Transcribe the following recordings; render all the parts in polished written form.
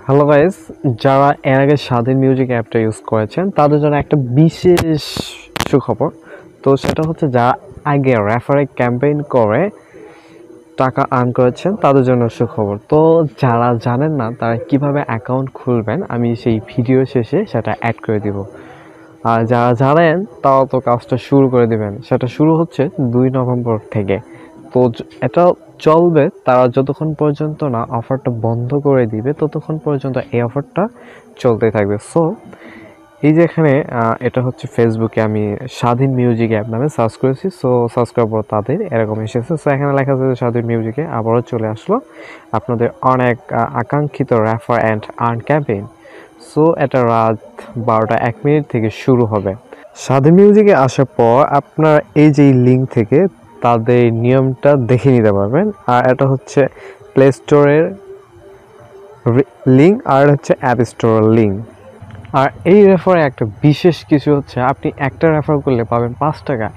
Hello guys, যারা এর আগে স্বাধীন মিউজিক অ্যাপটা ইউজ করেছেন তাদের জন্য একটা বিশেষ সুখবর। তো সেটা হচ্ছে যারা আগে রেফারে ক্যাম্পেইন করে টাকা আর্ন করেছেন তাদের জন্য সুখবর। তো যারা জানেন না তারা কিভাবে অ্যাকাউন্ট খুলবেন, আমি সেই ভিডিও শেষে সেটা অ্যাড করে দিব। আর যারা জানেন তারা তো কাজটা শুরু করে দিবেন। সেটা শুরু হচ্ছে 2 নভেম্বর থেকে। তো এটা চলবে তারা যতক্ষণ পর্যন্ত না অফারটা বন্ধ করে দিবে, ততক্ষণ পর্যন্ত এই অফারটা চলতেই থাকবে। সো এই যে এখানে এটা হচ্ছে ফেসবুকে আমি স্বাধীন মিউজিক অ্যাপ নামে সার্চ করেছি। সো সাবস্ক্রাইবার তাদের এরকম এসেছে। সো এখানে লেখা আছে স্বাধীন মিউজিকে আবারও চলে আসলো আপনাদের অনেক আকাঙ্ক্ষিত refer and earn campaign. So এটা রাত 12টা 1 মিনিট থেকে শুরু হবে। স্বাধীন মিউজিকে আসার পর আপনার এই যে লিঙ্ক থেকে তাদের নিয়মটা দেখে নিতে পারবেন। আর এটা হচ্ছে প্লে স্টোরের লিঙ্ক আর হচ্ছে অ্যাপ স্টোরের লিঙ্ক। আর এই রেফারে একটা বিশেষ কিছু হচ্ছে, আপনি একটা রেফার করলে পাবেন 5 টাকা,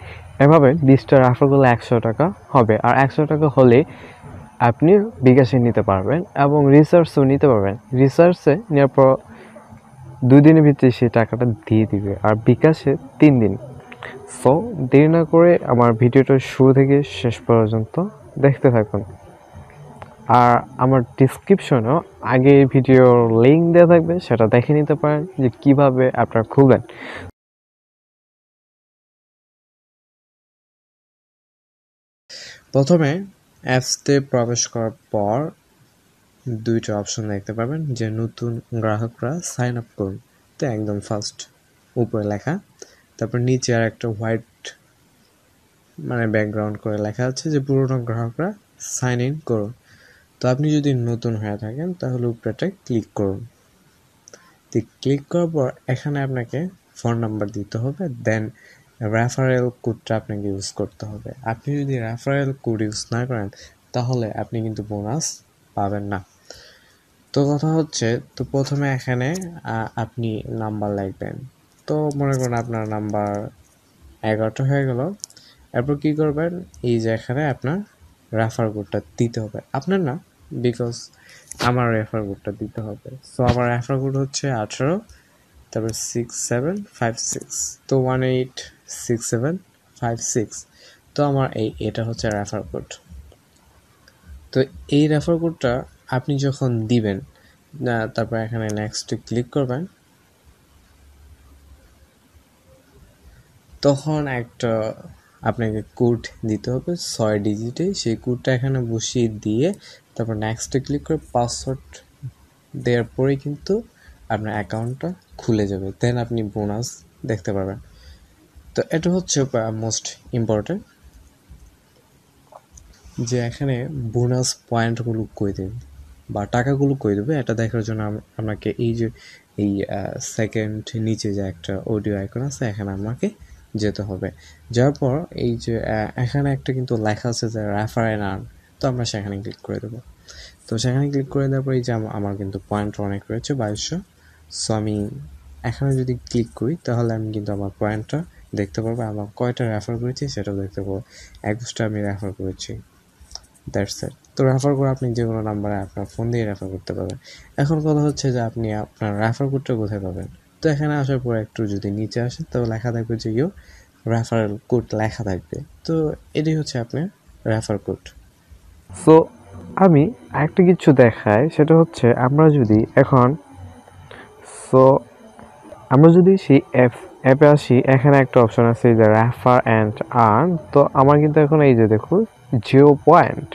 এভাবে 20টা রেফার করলে 100 টাকা হবে। আর 100 টাকা হলে আপনি বিকাশে নিতে পারবেন এবং রিসার্চও নিতে পারবেন। রিসার্চে নেওয়ার পর 2 দিনের ভিতরে সেই টাকাটা দিয়ে দিবে, আর বিকাশে 3 দিন। সো দেরি না করে আমার ভিডিওটা শুরু থেকে শেষ পর্যন্ত দেখতে থাকুন। আর আমার ডিসক্রিপশনেও আগে ভিডিওর লিঙ্ক দেওয়া থাকবে, সেটা দেখে নিতে পারেন যে কিভাবে আপনারা খুলবেন। প্রথমে অ্যাপসতে প্রবেশ করার পর 2টা অপশন দেখতে পাবেন, যে নতুন গ্রাহকরা সাইন আপ করুন, তো একদম ফার্স্ট উপরে লেখা। তারপর নিচে আর একটা হোয়াইট ব্যাকগ্রাউন্ড করে লেখা আছে যে পুরনো গ্রাহকরা সাইন ইন করুন। তো আপনি যদি নতুন হয়ে থাকেন তাহলে উপরেটায় ক্লিক করুন। তো ক্লিক করার পর এখানে আপনাকে ফোন নাম্বার দিতে হবে, দেন রেফারেল কোডটা আপনাকে ইউজ করতে হবে। আপনি যদি রেফারেল কোড ইউজ না করেন তাহলে আপনি কিন্তু বোনাস পাবেন না। তো কথা হচ্ছে, তো প্রথমে এখানে আপনি নাম্বার লিখবেন। তো মনে করুন আপনার নাম্বার 11টা হয়ে গেল। এরপর কী করবেন, এই যে এখানে আপনার রেফার কোডটা দিতে হবে, আপনার না, বিকজ আমার রেফার কোডটা দিতে হবে। সো আমার রেফার কোড হচ্ছে 18, তারপর 6756, তো 186756। তো আমার এটা হচ্ছে রেফার কোড। তো এই রেফার কোডটা আপনি যখন দিবেন, তারপর এখানে নেক্সটে ক্লিক করবেন, তখন একটা আপনাকে কোড দিতে হবে 6 ডিজিটে। সেই কোডটা এখানে বসিয়ে দিয়ে তারপর নেক্সটে ক্লিক করে পাসওয়ার্ড দেওয়ার পরে কিন্তু আপনার অ্যাকাউন্টটা খুলে যাবে, দেন আপনি বোনাস দেখতে পাবেন। তো এটা হচ্ছে মোস্ট ইম্পর্টেন্ট, যে এখানে বোনাস পয়েন্টগুলো কই দেবে বা টাকাগুলো কই দেবে, এটা দেখার জন্য আপনাকে এই যে এই সেকেন্ড নিচে যে একটা অডিও আইকন আছে, এখানে আমাকে যেতে হবে। যাওয়ার পর এই যে এখানে একটা কিন্তু লেখা আছে যে রেফার অ্যান্ড আর্ন, তো আমরা সেখানে ক্লিক করে দেবো। তো সেখানে ক্লিক করে দেওয়ার পর এই যে আমার কিন্তু পয়েন্ট অনেক রয়েছে, 2200। সো আমি এখানে যদি ক্লিক করি তাহলে আমি কিন্তু আমার পয়েন্টটা দেখতে পারবো, আমার কয়টা রেফার করেছি সেটাও দেখতে পাবো। 21টা আমি রেফার করেছি, দ্যাটস ইট। তো রেফার করে আপনি যে কোনো নাম্বারে আপনার ফোন দিয়ে রেফার করতে পারবেন। এখন কথা হচ্ছে যে আপনি আপনার রেফার কোডটা কোথায় পাবেন। তো এখানে আসার পর একটু যদি নিচে আসেন তো লেখা থাকবে যে ইউ রেফারেল কোড লেখা থাকবে। তো এটাই হচ্ছে আপনার রেফার কোড। সো আমি একটা কিছু দেখাই, সেটা হচ্ছে আমরা যদি এখন সেই অ্যাপে আসি, এখানে একটা অপশন আছে যে রেফার অ্যান্ড আর্ন। তো আমার কিন্তু এখন এই যে দেখুন 0 পয়েন্ট,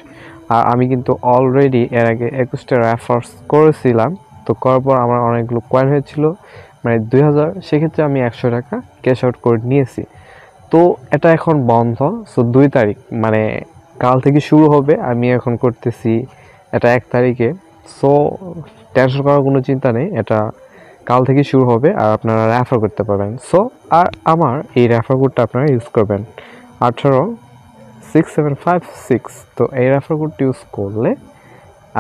আর আমি কিন্তু অলরেডি এর আগে 21টা রেফার্স করেছিলাম। তো করার পর আমার অনেকগুলো কয়েন হয়েছিল, 2000। সেক্ষেত্রে আমি 100 টাকা ক্যাশ আউট করে নিয়েছি। তো এটা এখন বন্ধ। সো 2 তারিখ কাল থেকে শুরু হবে। আমি এখন করতেছি এটা 1 তারিখে। সো টেনশন করার কোনো চিন্তা নেই, এটা কাল থেকে শুরু হবে আর আপনারা রেফার করতে পারবেন। সো আর আমার এই রেফার কোডটা আপনারা ইউজ করবেন, 186756। তো এই রেফার কোডটি ইউজ করলে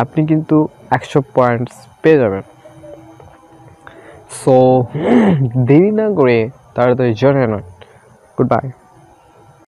আপনি কিন্তু 100 পয়েন্টস পেয়ে যাবেন। সো দেরি না করে তাড়াতাড়ি জয়েন হন। Good bye.